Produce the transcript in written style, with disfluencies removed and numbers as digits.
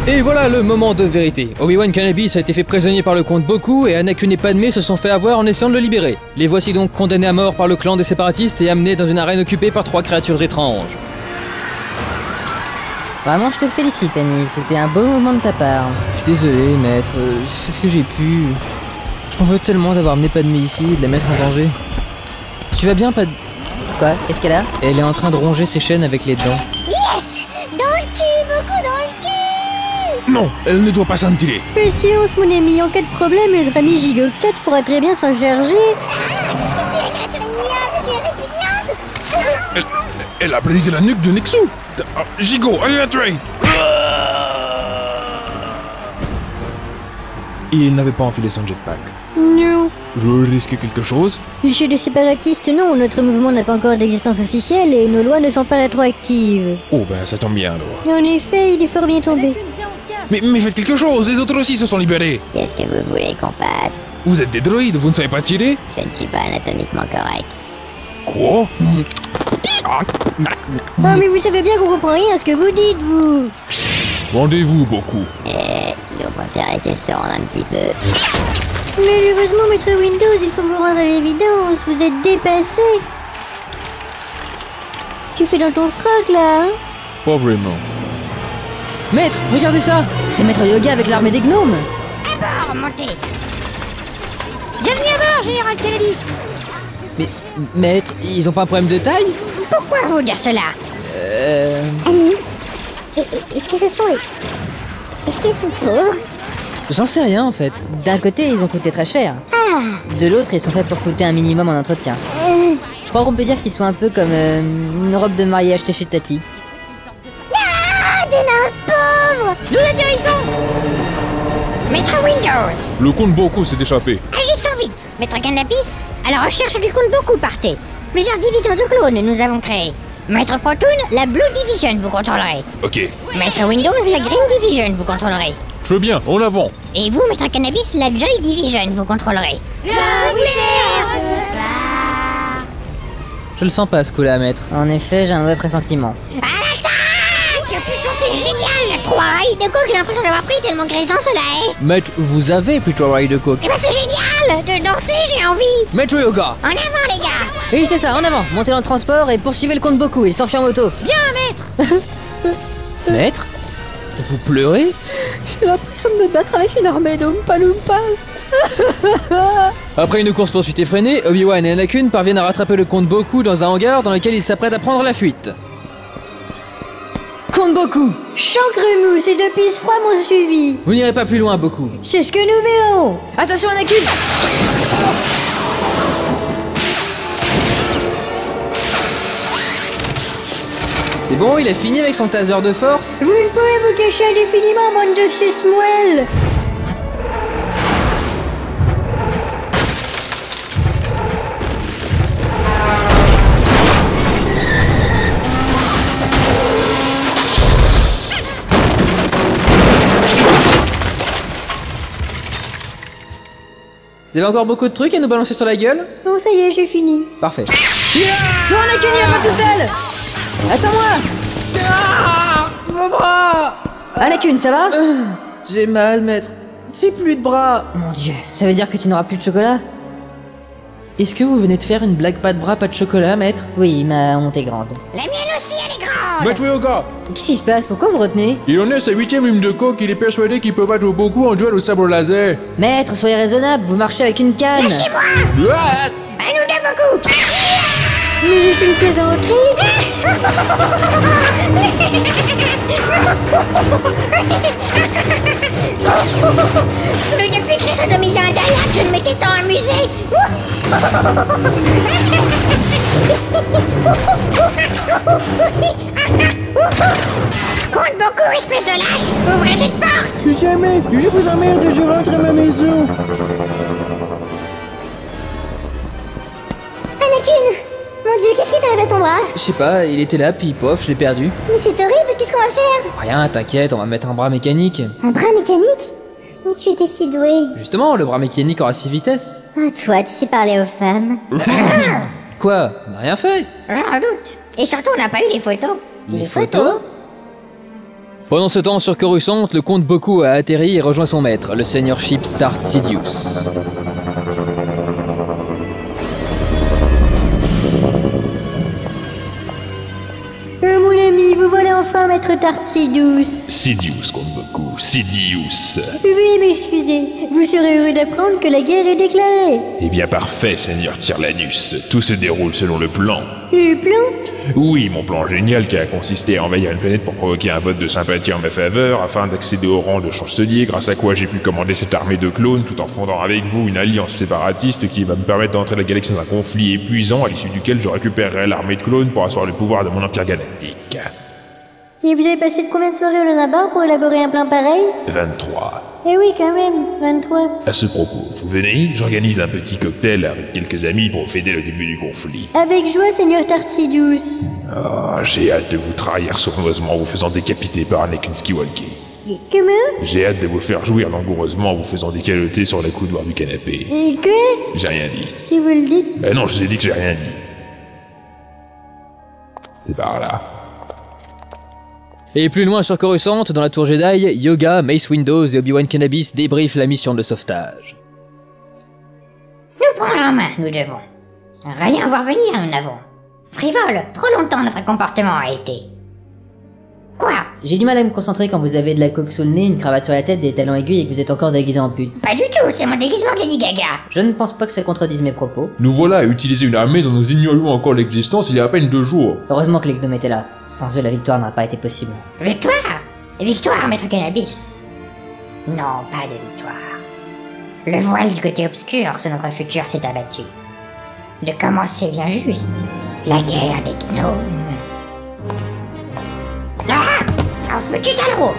Et voilà le moment de vérité. Obi-Wan Kenobi a été fait prisonnier par le comte Boku et Anakin et Padmé se sont fait avoir en essayant de le libérer. Les voici donc condamnés à mort par le clan des séparatistes et amenés dans une arène occupée par 3 créatures étranges. Vraiment, je te félicite, Annie. C'était un beau moment de ta part. Je suis désolé, maître. J'ai fait ce que j'ai pu. Je m'en veux tellement d'avoir amené Padmé ici et de la mettre en danger. Tu vas bien, Quoi? Qu'est-ce qu'elle a? Elle est en train de ronger ses chaînes avec les dents. Yes! Dans le cul, beaucoup dans le cul! Non, elle ne doit pas s'en tirer. Patience, mon ami, en cas de problème, notre ami Gigo 4 pourra très bien s'en charger. Ah, qu'est-ce que tu es, créature ignoble? Tu es répugnante! Elle a brisé la nuque de Nexu. Gigo, allez la tuer. Il n'avait pas enfilé son jetpack. Non. Je risquais quelque chose? Chez les séparatistes, non, notre mouvement n'a pas encore d'existence officielle et nos lois ne sont pas rétroactives. Oh ben ça tombe bien alors. En effet, il est fort bien tombé. Mais faites quelque chose, les autres aussi se sont libérés. Qu'est-ce que vous voulez qu'on fasse? Vous êtes des droïdes, vous ne savez pas tirer? Je ne suis pas anatomiquement correct. Quoi? Ah, mais vous savez bien qu'on comprend rien à ce que vous dites, vous. Rendez-vous beaucoup. Nous préférez qu'elle se rende un petit peu. Malheureusement, maître Windows, il faut vous rendre à l'évidence, vous êtes dépassé. Tu fais dans ton froc, là, hein? Pas vraiment. Maître, regardez ça! C'est Maître Yoga avec l'armée des gnomes. À bord, montez! Bienvenue à bord, Général Calabis. Mais, maître, ils ont pas un problème de taille? Pourquoi vous dire cela? Annie, est-ce que ce sont les... Est-ce qu'ils sont pauvres? J'en sais rien en fait. D'un côté, ils ont coûté très cher. De l'autre, ils sont faits pour coûter un minimum en entretien. Je crois qu'on peut dire qu'ils sont un peu comme une robe de mariée achetée chez Tati. Ah, des nains pauvres! Nous atterrissons. Maître Windows, Le comte Boku s'est échappé. agissons vite! Maître Cannabis, à la recherche du compte beaucoup partez. Plusieurs divisions de clones nous avons créées. Maître Protoon, la Blue Division vous contrôlerez. Ok. Maître Windows, la Green Division vous contrôlerez. Je veux bien, en avant. Et vous, Maître Cannabis, la Joy Division vous contrôlerez. Je le sens pas ce coup-là, maître. En effet, j'ai un mauvais pressentiment. À l'attaque! Putain, c'est génial! 3 rails de coke, j'ai l'impression d'avoir pris tellement grisant cela est. Maître, vous avez plutôt un rail de coke. Eh ben c'est génial! De danser, j'ai envie! Maître Yoga! En avant, les gars! Oui, c'est ça, en avant. Montez dans le transport et poursuivez le comte Boku, il s'enfuit en moto. Maître? Vous pleurez? J'ai l'impression de me battre avec une armée d'Oompa Loompas. Après une course-poursuite effrénée, Obi-Wan et Anakin parviennent à rattraper le comte Boku dans un hangar dans lequel ils s'apprêtent à prendre la fuite. Comte Boku! Chancremousse et 2 pistes froids m'ont suivi. Vous n'irez pas plus loin, Boku. C'est ce que nous verrons. Attention, Anakin! C'est bon, il a fini avec son taser de force? Vous ne pouvez vous cacher indéfiniment, bande de susmouelles. Vous avez encore beaucoup de trucs à nous balancer sur la gueule? Bon, ça y est, j'ai fini. Parfait. Non, Anakin, il va pas tout seul! Attends-moi! Mon bras! Anakin, ça va? J'ai mal, maître. J'ai plus de bras. Mon dieu, ça veut dire que tu n'auras plus de chocolat? Est-ce que vous venez de faire une blague pas de bras, pas de chocolat, maître? Oui, ma honte est grande. La mienne aussi, elle est grande! Maître Yoga, Qu'est-ce qui se passe? Pourquoi vous retenez? il en est à sa 8ème lime de coke, il est persuadé qu'il peut battre beaucoup en duel au sabre laser. Maître, soyez raisonnable, vous marchez avec une canne! Lâchez-moi! Ah, À nous deux beaucoup! Mais c'est une plaisanterie. Mais depuis que j'ai sodomisé un Dayak, je ne m'étais tant amusé! Compte beaucoup, espèce de lâche! Ouvrez cette porte! Jamais, je vous emmerde, je rentre à ma maison. Anakin! Mon dieu, qu'est-ce qui t'arrive à ton bras? Je sais pas, il était là, puis pof, je l'ai perdu. Mais c'est horrible, qu'est-ce qu'on va faire? Rien, t'inquiète, on va mettre un bras mécanique. Un bras mécanique? Mais tu étais si doué. Justement, le bras mécanique aura 6 vitesses. Ah, toi, tu sais parler aux femmes. Quoi? On n'a rien fait. J'en doute. Et surtout, on n'a pas eu les photos. Les photos? Pendant ce temps, sur Coruscant, le comte Boku a atterri et rejoint son maître, le seigneur ship Darth Sidious. Mon ami, vous voilà enfin, maître Darth Sidious. Sidious, comte Boku, Sidious. Veuillez m'excuser, vous serez heureux d'apprendre que la guerre est déclarée. Eh bien parfait, seigneur Tyrlanus. Tout se déroule selon le plan. Le plan? Oui, mon plan génial qui a consisté à envahir une planète pour provoquer un vote de sympathie en ma faveur afin d'accéder au rang de chancelier, grâce à quoi j'ai pu commander cette armée de clones tout en fondant avec vous une alliance séparatiste qui va me permettre d'entrer la galaxie dans un conflit épuisant à l'issue duquel je récupérerai l'armée de clones pour asseoir le pouvoir de mon empire galactique. Et vous avez passé de combien de soirées au Lonabar pour élaborer un plan pareil? 23. Eh oui, quand même, 23. À ce propos, vous venez, j'organise un petit cocktail avec quelques amis pour fêter le début du conflit. Avec joie, seigneur Darth Sidious. Ah, j'ai hâte de vous trahir sournoisement en vous faisant décapiter par Anakin Skywalker. Comment? J'ai hâte de vous faire jouir langoureusement en vous faisant décaloter sur la coudoir du canapé. Et quoi? J'ai rien dit. Si vous le dites. Non, je vous ai dit que j'ai rien dit. C'est par là. Et plus loin sur Coruscant, dans la tour Jedi, Yoga, Mace Windu et Obi-Wan Kenobi débriefent la mission de sauvetage. Nous prendre en main, nous devons. Rien voir venir, nous n'avons. Frivole, trop longtemps notre comportement a été. Quoi? J'ai du mal à me concentrer quand vous avez de la coque sous le nez, une cravate sur la tête, des talons aiguilles et que vous êtes encore déguisé en pute. Pas du tout, c'est mon déguisement de Lady Gaga. Je ne pense pas que ça contredise mes propos. Nous voilà à utiliser une armée dont nous ignorions encore l'existence il y a à peine 2 jours. Heureusement que les gnomes étaient là. Sans eux, la victoire n'aurait pas été possible. Victoire? Victoire, maître Cannabis? Non, pas de victoire. Le voile du côté obscur sur notre futur s'est abattu. De commencer bien juste. La guerre des gnomes. Ah! Un foutu talon!